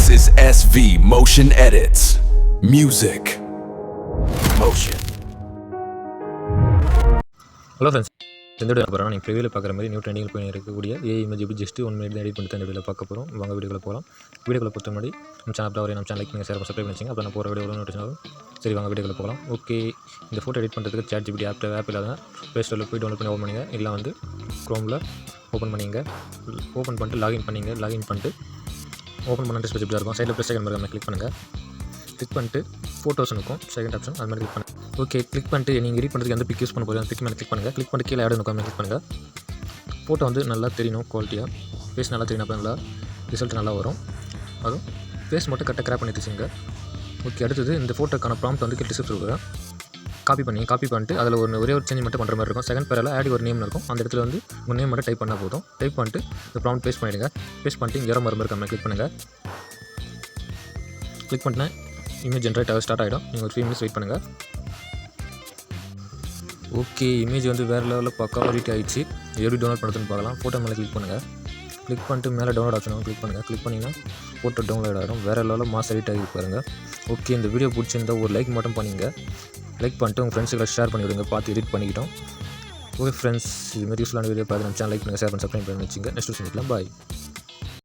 This is SV Motion Edits. Music. Motion. Hello friends, இந்த video பார்க்குறோம். நீங்கள் ப்ரிவியூவில் பார்க்குற மாதிரி நியூ ட்ரெண்டிங்கில் போய் இருக்கக்கூடிய இமேஜ் எப்படி ஜஸ்ட் 1 மினிட் எடிட் பண்ணி இந்த வீடியோவில் பார்க்க போகிறோம். வாங்க வீடியோக்குள்ள போகலாம். வீடியோக்குள்ள பொறுத்த முன்னாடி நம்ம சேனல் வரையும் நம்ம சேனல் லைக் பண்ணி ஷேர் சப்ஸ்கிரைப் பண்ணிச்சிங்க. அப்போ நான் போகிற வீடியோ நோட்டிஃபிகேஷன். சரி, வாங்க வீடியோக்குள்ள போகலாம். ஓகே, இந்த ஃபோட்டோ எடிட் பண்ணுறதுக்கு ChatGPT ஆப் இல்லாத ப்ளே ஸ்டோரில் போய் டவுன்லோட் பண்ணி ஓப்பன் பண்ணிங்க. இல்லை வந்து க்ரோமில் ஓப்பன் பண்ணிங்க. ஓப்பன் பண்ணிட்டு லாகின் பண்ணிட்டு ஓப்பன் பண்ண ஸ்பெசிஃபிக் இப்படி இருக்கும். சைடில் ப்ளஸ் செகண்ட் மாதிரி கிளிக் பண்ணுங்கள். கிளிக் பண்ணிட்டு ஃபோட்டோஸ் இருக்கும் செகண்ட் ஆப்ஷன், அது மாதிரி கிளிக் பண்ணுங்கள். ஓகே, கிளிக் பண்ணிட்டு நீங்கள் எடிட் பண்ணுறதுக்கு எந்த பிக் யூஸ் பண்ண போகிறோம் அந்த பிக் மேலே கிளிக் பண்ணுங்கள். கிளிக் பண்ணிட்டு கீழே ஆட் இருக்கும் கிளிக் பண்ணுங்கள். ஃபோட்டோ வந்து நல்லா தெரியணும், குவாலிட்டியாக ஃபேஸ் நல்லா தெரியணும், அப்போ நல்லா ரிசல்ட் நல்லா வரும். அதுவும் ஃபேஸ் மட்டும் கரெக்டாக கிராப் பண்ணி வச்சுங்க. ஓகே, அடுத்தது இந்த ஃபோட்டோக்கான ப்ராம்ப்ட் வந்து டிஸ்கிரிப்ஷன் கொடுக்குறேன். காப்பி பண்ணிட்டு அதில் ஒரே ஒரு சேஞ்ச் மட்டும் பண்ணுற மாதிரி இருக்கும். செகண்ட் பேரில் ஆடி ஒரு நேம் இருக்கும். அந்த இடத்துல வந்து உங்கள் நேம் மட்டும் டைப் பண்ணால் போதும். டைப் பண்ணிட்டு இந்த ப்ராம்ப்ட் பேஸ்ட் பண்ணிவிடுங்க. பேஸ்ட் பண்ணிட்டு இங்கே மரம் இருக்காமல் கிளிக் பண்ணுங்கள். கிளிக் பண்ணிட்டேன், இமேஜ் ஜென்ரேட் ஆக ஸ்டார்ட் ஆகிடும். நீங்கள் ஒரு 3 மினிட்ஸ் வெயிட் பண்ணுங்கள். ஓகே, இமேஜ் வந்து வேறு லெவலில் பக்காவாக எடிட் ஆகிடுச்சு. எப்படி டவுன்லோட் பண்ணுறதுன்னு பார்க்கலாம். ஃபோட்டோ மேலே கிளிக் பண்ணுங்கள். கிளிக் பண்ணிட்டு மேலே டவுன்லோட் ஆப்ஷன் கிளிக் பண்ணுங்கள். கிளிக் பண்ணிங்கன்னா ஃபோட்டோ டவுன்லோட் ஆகிடும். வேறு லெவலில் மாஸ் எடிட் ஆகி பாருங்கள். ஓகே, இந்த வீடியோ பிடிச்சிருந்தா ஒரு லைக் மட்டும் பண்ணிங்க. லைக் பண்ணிட்டு உங்கள் ஃப்ரெண்ட்ஸுக்கு ஷேர் பண்ணி விடுங்க. பார்த்து எடிட் பண்ணிக்கிட்டோம். ஓகே ஃப்ரெண்ட்ஸ், இதுமாதிரி யூஸ்ஃபுல்லான வீடியோ பார்த்து நம்ம சேனல் லைக் பண்ணுங்கள், ஷேர் பண்ணி சப்ஸ்கிரைப் பண்ணி வச்சுங்க. நெக்ஸ்ட் வீடியோவில் பாய்.